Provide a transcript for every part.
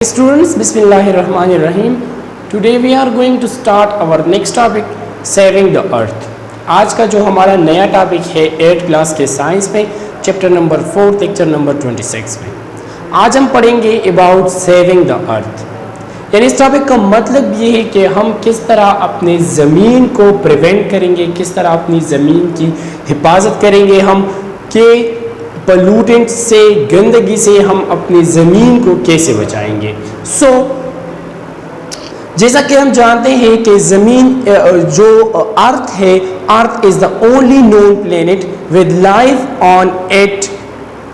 Students, Bismillahirrahmanirrahim. Today we are going to start our next topic, saving the earth. आज का जो हमारा नया टॉपिक है 8th क्लास के साइंस में, चैप्टर नंबर 4 लेक्चर नंबर 26 में आज हम पढ़ेंगे अबाउट सेविंग द अर्थ। यानी इस टॉपिक का मतलब ये है कि हम किस तरह अपने ज़मीन को प्रिवेंट करेंगे, किस तरह अपनी ज़मीन की हिफाजत करेंगे हम कि पोल्यूटेंट से, गंदगी से हम अपनी ज़मीन को कैसे बचाएंगे। जैसा कि हम जानते हैं कि ज़मीन जो अर्थ है, earth is the only known planet with life on it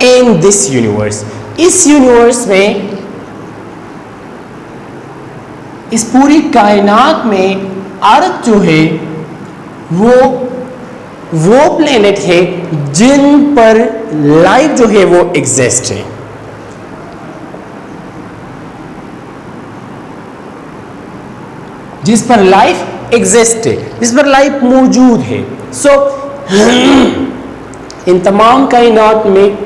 in this universe. इस यूनिवर्स में, इस पूरी कायनात में अर्थ जो है वो प्लेनेट है जिन पर लाइफ जो है वो एग्जिस्ट है। जिस पर लाइफ एग्जिस्ट है, जिस पर लाइफ मौजूद है। इन तमाम कायनात में,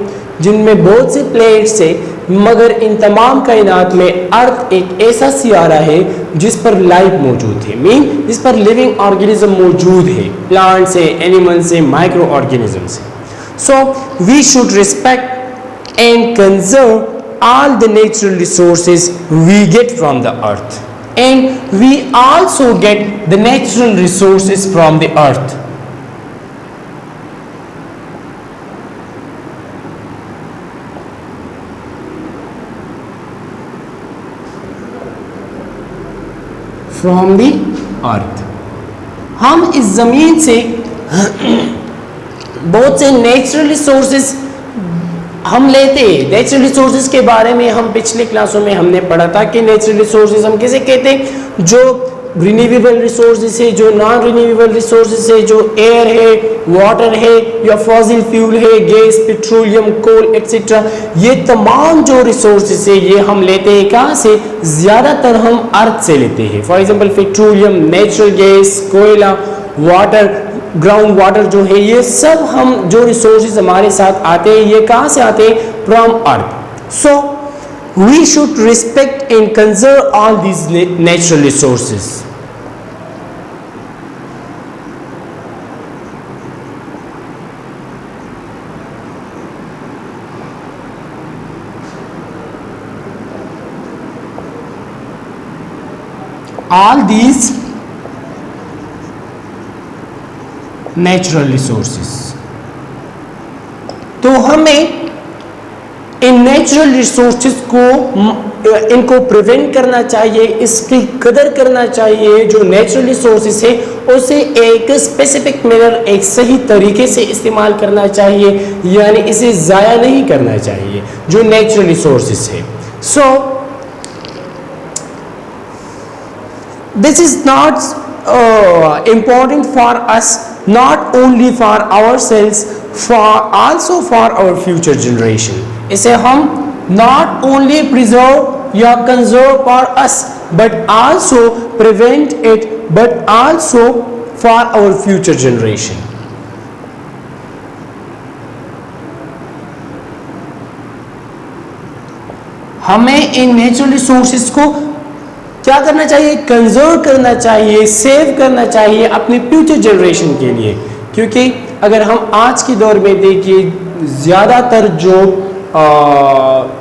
जिनमें बहुत से प्लेनेट्स है, मगर इन तमाम कायनात में अर्थ एक ऐसा सियारा है जिस पर लाइफ मौजूद है, मीन जिस पर लिविंग ऑर्गेनिज्म मौजूद है, प्लांट्स है, एनिमल्स है, माइक्रो ऑर्गेनिजम्स है। So we should respect and conserve all the natural resources we get from the earth, and we also get the natural resources from the earth. From the earth. हम इस जमीन से बहुत से natural resources हम लेते हैं। नेचुरल रिसोर्सेज के बारे में हम पिछले क्लासों में हमने पढ़ा था कि नेचुरल रिसोर्सेज हम कैसे कहते हैं, जो रिन्यूएबल रिसोर्सेज है, जो नॉन रिन्यूएबल रिसोर्सेज है, जो एयर है, वाटर है, या फॉसिल फ्यूल है, गैस, पेट्रोलियम, कोल एक्सेट्रा। ये तमाम जो रिसोर्सेज है ये हम लेते हैं कहाँ से? ज़्यादातर हम अर्थ से लेते हैं। For example petroleum, natural gas, कोयला, वाटर, ग्राउंड वाटर जो है, ये सब हम जो रिसोर्सेज हमारे साथ आते हैं ये कहाँ से आते हैं? From earth. So we should respect and conserve all these natural resources. All these natural resources. तो हमें इन नेचुरल रिसोर्सेस को, इनको प्रिवेंट करना चाहिए, इसकी कदर करना चाहिए। जो नेचुरल रिसोर्सेस है उसे एक स्पेसिफिक मैनर, एक सही तरीके से इस्तेमाल करना चाहिए, यानी इसे ज़ाया नहीं करना चाहिए जो नेचुरल रिसोर्सेस है। So this is not important for us, not only for ourselves, also for our future generation. इसे हम not only preserve या conserve for us, but also prevent it, but also for our future generation. हमें in natural resources को क्या करना चाहिए? Conserve करना चाहिए, सेव करना चाहिए अपने फ्यूचर जनरेशन के लिए। क्योंकि अगर हम आज के दौर में देखिए, ज़्यादातर जो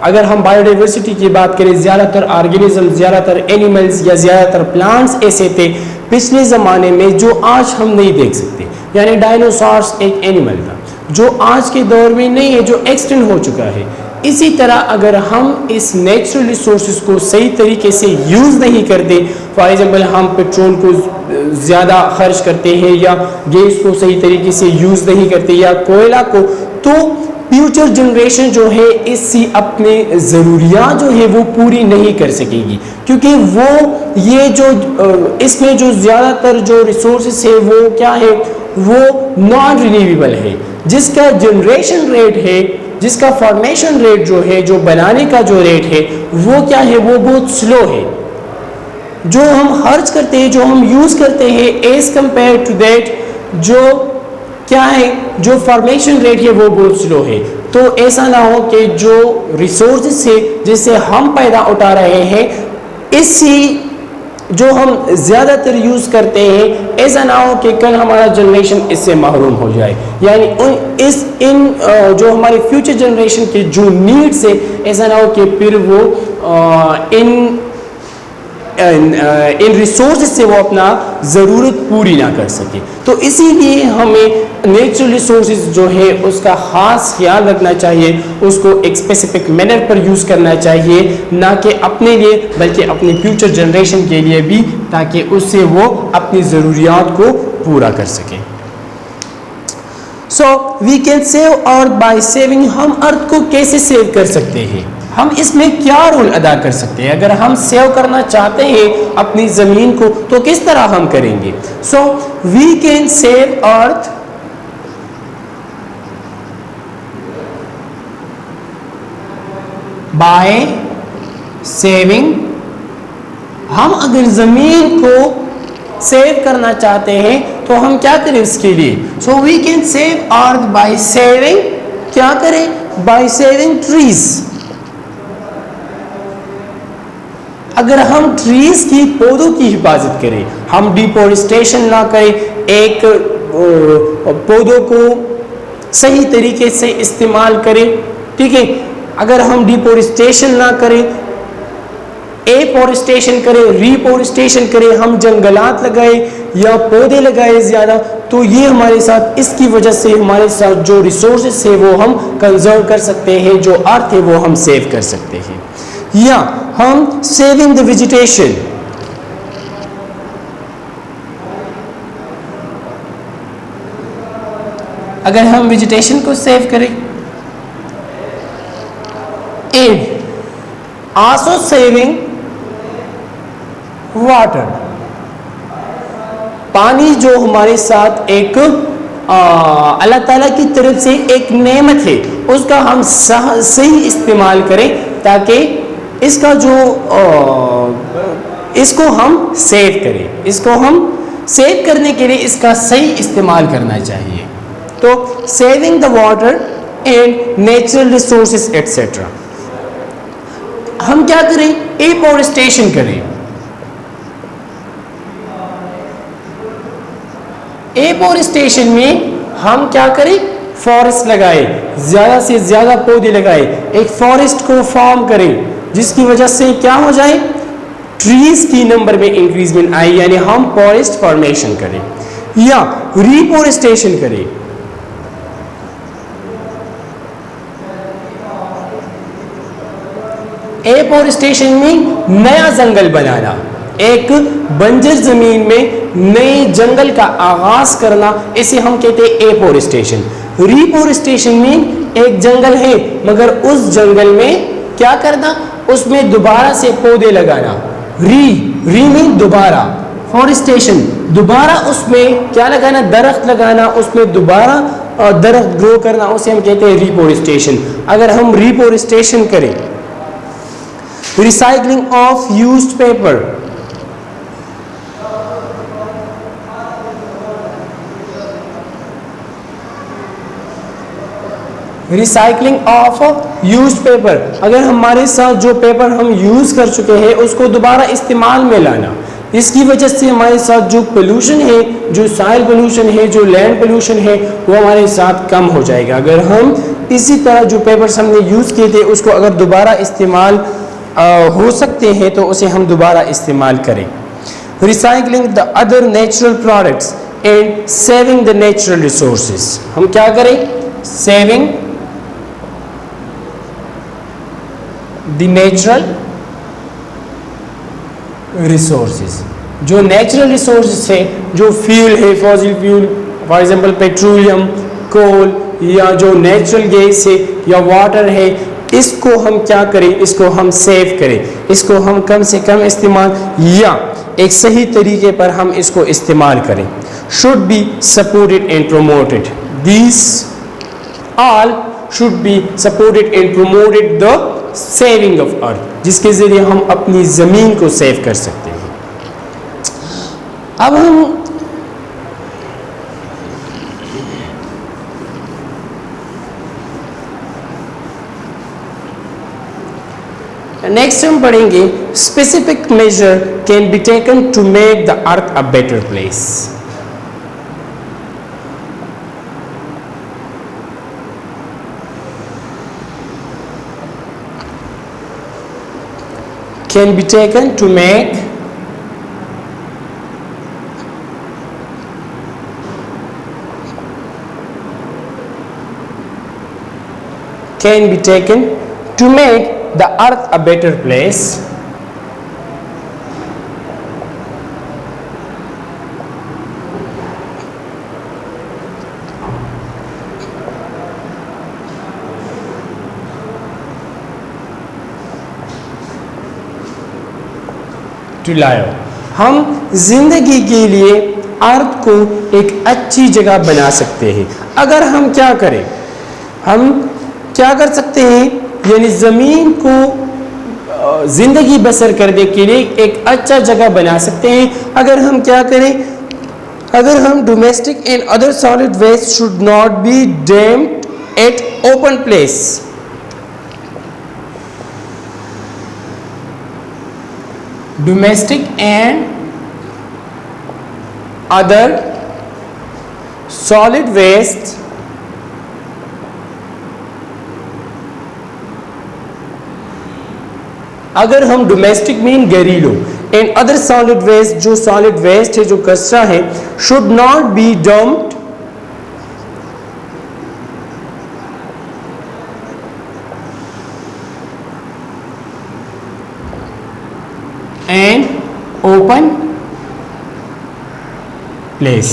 अगर हम बायोडाइवर्सिटी की बात करें, ज़्यादातर ऑर्गेनिज्म, ज़्यादातर एनिमल्स या ज़्यादातर प्लांट्स ऐसे थे पिछले ज़माने में जो आज हम नहीं देख सकते। यानी डायनासोर्स एक एनिमल था जो आज के दौर में नहीं है, जो एक्सटिंक्ट हो चुका है। इसी तरह अगर हम इस नेचुरल रिसोर्सेज को सही तरीके से यूज़ नहीं करते, फॉर एग्जांपल हम पेट्रोल को ज़्यादा खर्च करते हैं या गैस को सही तरीके से यूज़ नहीं करते या कोयला को, तो फ्यूचर जनरेशन जो है इससे अपने ज़रूरियात जो है वो पूरी नहीं कर सकेगी। क्योंकि वो ये जो इसमें जो ज़्यादातर जो रिसोर्सेज है वो क्या है? वो नॉन रिन्यूएबल है, जिसका जनरेशन रेट है, जिसका फॉर्मेशन रेट जो है, जो बनाने का जो रेट है वो क्या है? वो बहुत स्लो है। जो हम खर्च करते हैं, जो हम यूज़ करते हैं, एज कंपेयर टू दैट जो क्या है, जो फॉर्मेशन रेट है वो बहुत स्लो है। तो ऐसा ना हो कि जो रिसोर्सेज से जिससे हम पैदा उठा रहे हैं इसी जो हम ज़्यादातर यूज़ करते हैं, ऐसा ना हो कि कल हमारा जनरेशन इससे महरूम हो जाए। यानी जो हमारे फ्यूचर जनरेशन के जो नीड्स है, ऐसा ना हो कि फिर वो इन रिसोर्स से वो अपना ज़रूरत पूरी ना कर सके। तो इसीलिए हमें नेचुरल रिसोर्सेज जो है उसका ख़ास ख्याल रखना चाहिए, उसको एक स्पेसिफिक मैनर पर यूज़ करना चाहिए, ना कि अपने लिए बल्कि अपनी फ्यूचर जनरेशन के लिए भी, ताकि उससे वो अपनी ज़रूरियात को पूरा कर सके। So we can save earth by saving. हम अर्थ को कैसे सेव कर सकते हैं, हम इसमें क्या रोल अदा कर सकते हैं? अगर हम सेव करना चाहते हैं अपनी ज़मीन को तो किस तरह हम करेंगे? So we can save earth by saving. हम अगर ज़मीन को सेव करना चाहते हैं तो हम क्या करें इसके लिए? So we can save earth by saving. क्या करें? By saving trees. अगर हम ट्रीज की, पौधों की हिफाजत करें, हम डिफॉरेस्टेशन ना करें, एक पौधों को सही तरीके से इस्तेमाल करें, ठीक है। अगर हम डिफॉरेस्टेशन ना करें, एफॉरेस्टेशन करें, रिफॉरेस्टेशन करें, हम जंगलात लगाए या पौधे लगाए ज़्यादा, तो ये हमारे साथ, इसकी वजह से हमारे साथ जो रिसोर्सेस है वो हम कंजर्व कर सकते हैं, जो अर्थ है वो हम सेव कर सकते हैं। या हम सेविंग द वेजिटेशन, अगर हम वेजिटेशन को सेव करें, एंड आल्सो सेविंग वाटर, पानी जो हमारे साथ एक अल्लाह ताला की तरफ से एक नेमत है, उसका हम सही इस्तेमाल करें, ताकि इसका जो इसको हम सेव करें। इसको हम सेव करने के लिए इसका सही इस्तेमाल करना चाहिए। तो saving the water and natural resources etcetera. हम क्या करें? एफॉरेस्टेशन करें। एफॉरेस्टेशन में हम क्या करें? फॉरेस्ट लगाए, ज़्यादा से ज़्यादा पौधे लगाए, एक फॉरेस्ट को फॉर्म करें, जिसकी वजह से क्या हो जाए? ट्रीज की नंबर में इंक्रीजमेंट आए, यानी हम फॉरेस्ट फॉर्मेशन करें। या रिफॉरेस्टेशन करें, एफॉरेस्टेशन में नया जंगल बनाना, एक बंजर जमीन में नए जंगल का आगाज करना, इसे हम कहते हैं एफॉरेस्टेशन। रिफॉरेस्टेशन में एक जंगल है मगर उस जंगल में क्या करना? उसमें दोबारा से पौधे लगाना। री में दोबारा, फॉरेस्टेशन दोबारा उसमें क्या लगाना? दरख्त लगाना, उसमें दोबारा दरख्त ग्रो करना, उसे हम कहते हैं रिफॉरेस्टेशन। अगर हम रिफॉरेस्टेशन करें, recycling of used paper, recycling of used paper, अगर हमारे साथ जो पेपर हम यूज़ कर चुके हैं उसको दोबारा इस्तेमाल में लाना, इसकी वजह से हमारे साथ जो पोल्यूशन है, जो सॉइल पोल्यूशन है, जो लैंड पोल्यूशन है, वो हमारे साथ कम हो जाएगा। अगर हम इसी तरह जो पेपर्स हमने यूज़ किए थे उसको अगर दोबारा इस्तेमाल हो सकते हैं तो उसे हम दोबारा इस्तेमाल करें। Recycling the other natural products and saving the natural resources, हम क्या करें? सेविंग द नेचुरल रिसोर्सेज, जो नेचुरल रिसोर्सेज है, जो फ्यूल है, fossil fuel, for example petroleum, coal, या जो नेचुरल गैस है या वाटर है, इसको हम क्या करें? इसको हम सेव करें, इसको हम कम से कम इस्तेमाल या एक सही तरीके पर हम इसको इस्तेमाल करें। Should be supported and promoted, these all should be supported and promoted the saving of earth, जिसके जरिए हम अपनी ज़मीन को सेव कर सकते हैं। अब हम नेक्स्ट हम पढ़ेंगे specific measure can be taken to make the earth a better place. Can be taken to make the earth a better place. हम जिंदगी के लिए अर्थ को एक अच्छी जगह बना सकते हैं। अगर हम क्या करें, हम क्या कर सकते हैं, यानी ज़मीन को जिंदगी बसर करने के लिए एक अच्छा जगह बना सकते हैं। अगर हम क्या करें, अगर हम domestic and other solid waste should not be dumped at open place. Domestic and other solid waste अगर हम डोमेस्टिक मीन घरेलू एंड अदर सॉलिड वेस्ट, जो सॉलिड वेस्ट है, जो कचरा है, should not be dumped and open place.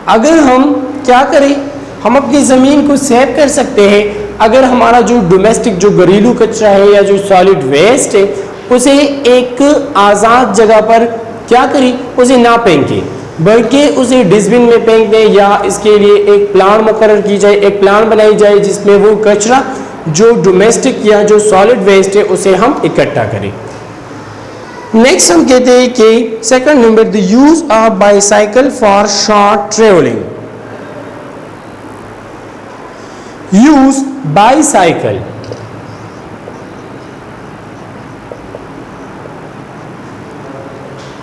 अगर हम क्या करें, हम अपनी ज़मीन को सेव कर सकते हैं। अगर हमारा जो डोमेस्टिक, जो घरेलू कचरा है या जो सॉलिड वेस्ट है, उसे एक आज़ाद जगह पर क्या करें, उसे ना फेंकें, बल्कि उसे डस्टबिन में फेंक दें, या इसके लिए एक प्लान मुकर्रर की जाए, एक प्लान बनाई जाए जिसमें वो कचरा जो डोमेस्टिक या जो सॉलिड वेस्ट है उसे हम इकट्ठा करें। नेक्स्ट हम कहते हैं कि second number, the use of bicycle for short travelling. Use bicycle,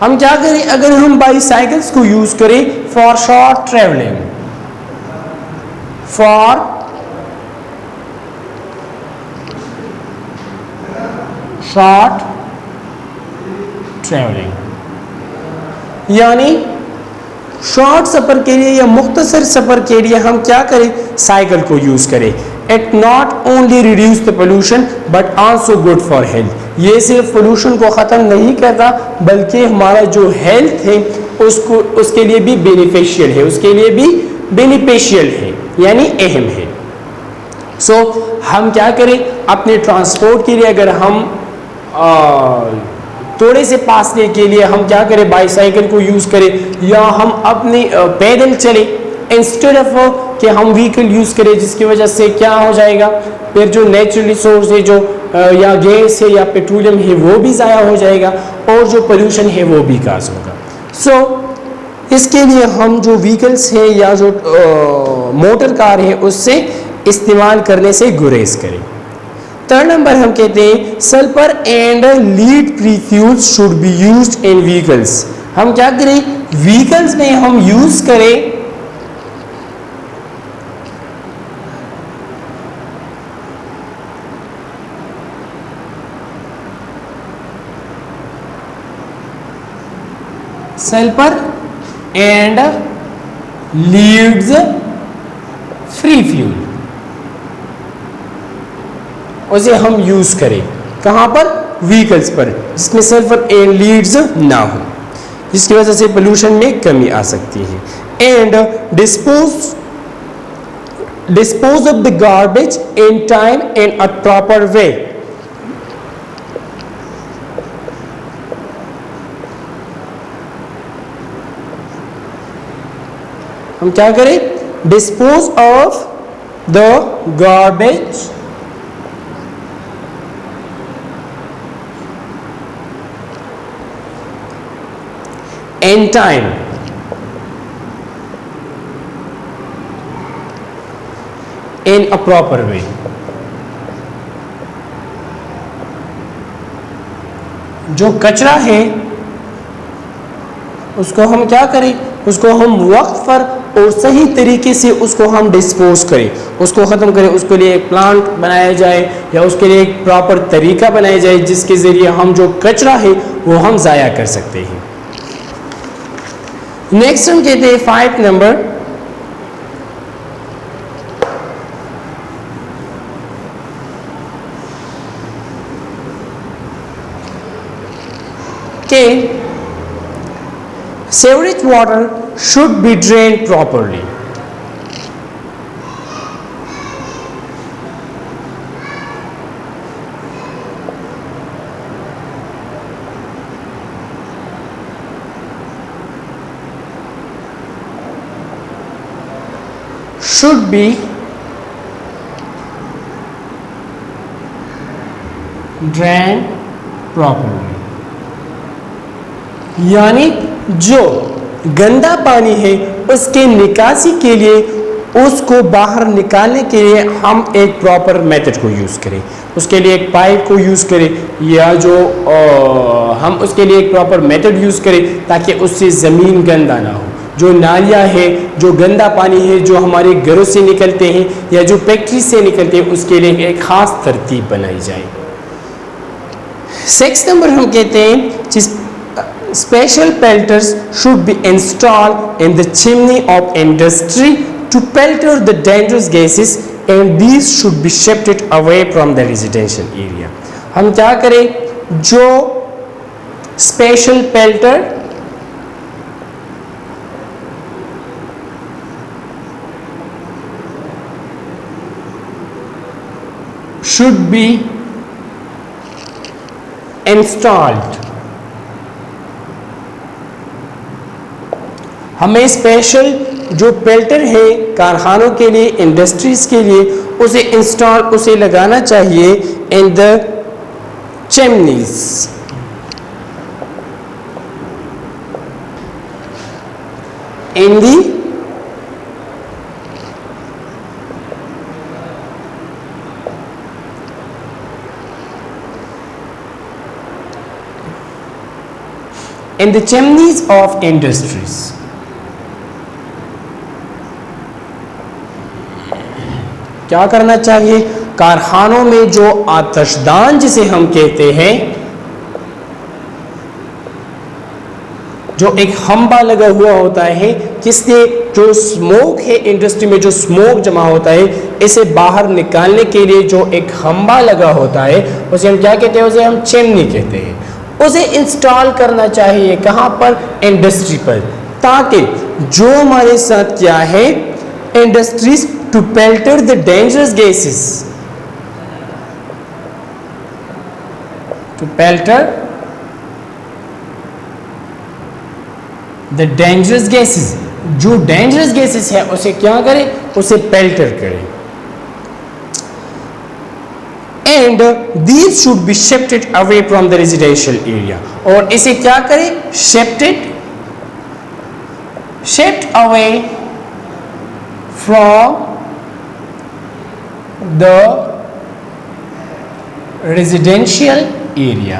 हम क्या करें, अगर हम बाईसाइकिल्स को यूज करें for short travelling, for short travelling, यानी शॉर्ट सफ़र के लिए या मुख्तसर सफ़र के लिए हम क्या करें, साइकिल को यूज़ करें। It not only reduce the pollution but also good for health. ये सिर्फ पोल्यूशन को ख़त्म नहीं करता, बल्कि हमारा जो हेल्थ है उसको, उसके लिए भी बेनिफिशियल है, उसके लिए भी बेनिफिशियल है, यानी अहम है। सो हम क्या करें, अपने ट्रांसपोर्ट के लिए अगर हम थोड़े से फासले के लिए हम क्या करें, बाईसाइकिल को यूज़ करें, या हम अपने पैदल चलें इंस्टेड ऑफ कि हम व्हीकल यूज़ करें, जिसकी वजह से क्या हो जाएगा, फिर जो नेचुरल रिसोर्स है, जो या गैस है या पेट्रोलियम है, वो भी ज़ाया हो जाएगा और जो पोल्यूशन है वो भी काज होगा। सो इसके लिए हम जो व्हीकल्स है या जो मोटर कार है उससे इस्तेमाल करने से गुरेज करें। थर्ड नंबर हम कहते हैं sulphur and lead free fuels should be used in vehicles. हम क्या करें, व्हीकल्स में हम यूज करें sulphur and leads free fuel, उसे हम यूज करें कहां पर, व्हीकल्स पर, जिसमें सल्फर एंड लीड्स ना हो, जिसकी वजह से पोल्यूशन में कमी आ सकती है। And dispose of the garbage in time and a proper way. हम क्या करें, dispose of the garbage in time in a proper way. जो कचरा है उसको हम क्या करें, उसको हम वक्त पर और सही तरीके से उसको हम डिस्पोज करें, उसको ख़त्म करें, उसके लिए एक प्लांट बनाया जाए या उसके लिए एक प्रॉपर तरीका बनाया जाए जिसके ज़रिए हम जो कचरा है वो हम ज़ाया कर सकते हैं। नेक्स्ट हम कहते हैं 5 नंबर, के sewage water should be drained properly. Should be drained properly. यानी जो गंदा पानी है उसके निकासी के लिए, उसको बाहर निकालने के लिए हम एक प्रॉपर मेथड को यूज़ करें, उसके लिए एक पाइप को यूज़ करें या जो हम उसके लिए एक प्रॉपर मेथड यूज़ करें ताकि उससे ज़मीन गंदा ना हो। जो नालियाँ है, जो गंदा पानी है जो हमारे घरों से निकलते हैं या जो फैक्ट्री से निकलते हैं, उसके लिए एक ख़ास तरतीब बनाई जाए। 6 नंबर हम कहते हैं special pelters should be installed in the chimney of industry to pelter the dangerous gases and these should be shifted away from the residential area. हम क्या करें, जो special pelter should be installed, हमें special जो पेल्टर है कारखानों के लिए, इंडस्ट्रीज के लिए, उसे लगाना चाहिए in the chimneys, in the in the chimneys of industries. क्या करना चाहिए, कारखानों में जो आतिशदान जिसे हम कहते हैं, जो एक खंबा लगा हुआ होता है जिससे जो स्मोक है, इंडस्ट्री में जो स्मोक जमा होता है, इसे बाहर निकालने के लिए जो एक खंबा लगा होता है उसे हम क्या कहते हैं, उसे हम चिमनी कहते हैं। उसे इंस्टॉल करना चाहिए कहाँ पर, इंडस्ट्री पर, ताकि जो हमारे साथ क्या है, industries to pelter the dangerous gases, to pelter the dangerous gases, जो dangerous gases है उसे क्या करें, उसे pelter करें, and these should be shifted away from the residential area, और इसे क्या करें, shift away from the residential area.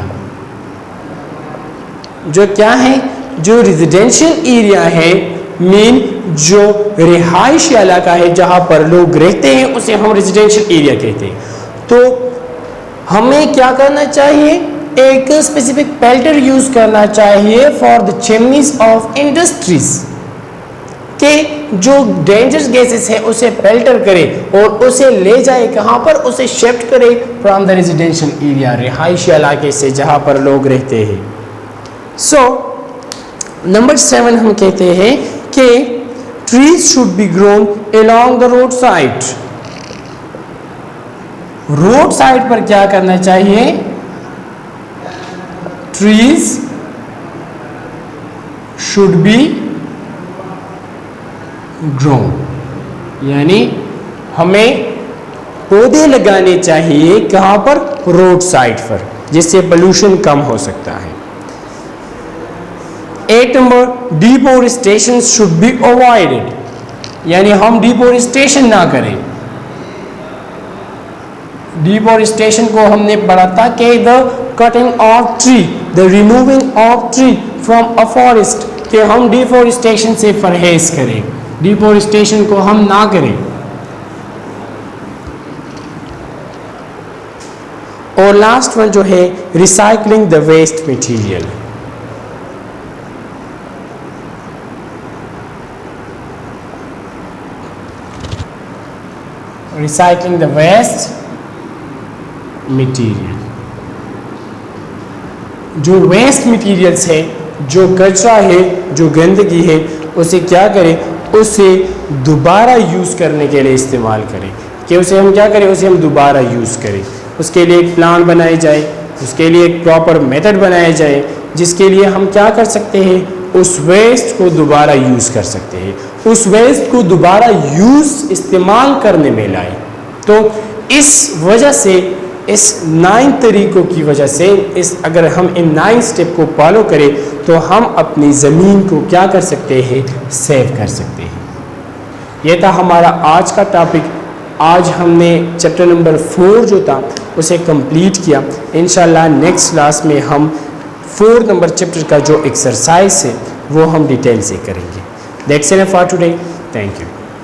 जो क्या है, जो रेजिडेंशियल एरिया है, मीन जो रिहायशी इलाका है जहां पर लोग रहते हैं उसे हम रेजिडेंशियल एरिया कहते हैं। तो हमें क्या करना चाहिए, एक स्पेसिफिक पेल्टर यूज करना चाहिए for the chimneys of industries, के जो डेंजरस गैसेस है उसे पेल्टर करे और उसे ले जाए कहाँ पर, उसे शिफ्ट करे फ्रॉम द रेजिडेंशियल एरिया, रिहायशी इलाके से जहाँ पर लोग रहते हैं। सो नंबर 7 हम कहते हैं कि trees should be grown along the road side. Road side पर क्या करना चाहिए, ट्रीज शुड बी ग्रोन, यानी हमें पौधे लगाने चाहिए कहाँ पर, रोड साइड पर, जिससे पोल्यूशन कम हो सकता है। 8 number, deforestation should be avoided, यानी हम डिफॉरेस्टेशन ना करें। डिफॉरेस्टेशन को हमने पढ़ा था कि the cutting of tree, the removing of tree from a forest, कि हम डिफॉरेस्टेशन से परहेज करें, डिफॉरेस्टेशन को हम ना करें। और लास्ट वन जो है recycling the waste material. Recycling the waste material, जो वेस्ट मटेरियल्स है, जो कचरा है, जो गंदगी है, उसे क्या करें, उसे दोबारा यूज़ करने के लिए इस्तेमाल करें। कि उसे हम क्या करें, उसे हम दोबारा यूज़ करें। उसके लिए एक प्लान बनाई जाए, उसके लिए एक प्रॉपर मेथड बनाया जाए, जिसके लिए हम क्या कर सकते हैं, उस वेस्ट को दोबारा यूज़ कर सकते हैं, उस वेस्ट को दोबारा यूज़ इस्तेमाल करने में लाएं। तो इस वजह से, इस 9 तरीक़ों की वजह से, अगर हम इन 9 स्टेप को फॉलो करें तो हम अपनी ज़मीन को क्या कर सकते हैं, सेव कर सकते हैं। यह था हमारा आज का टॉपिक। आज हमने चैप्टर नंबर 4 जो था उसे कंप्लीट किया। इंशाल्लाह नेक्स्ट क्लास में हम 4 नंबर चैप्टर का जो एक्सरसाइज है वो हम डिटेल से करेंगे। That's it for today. Thank you.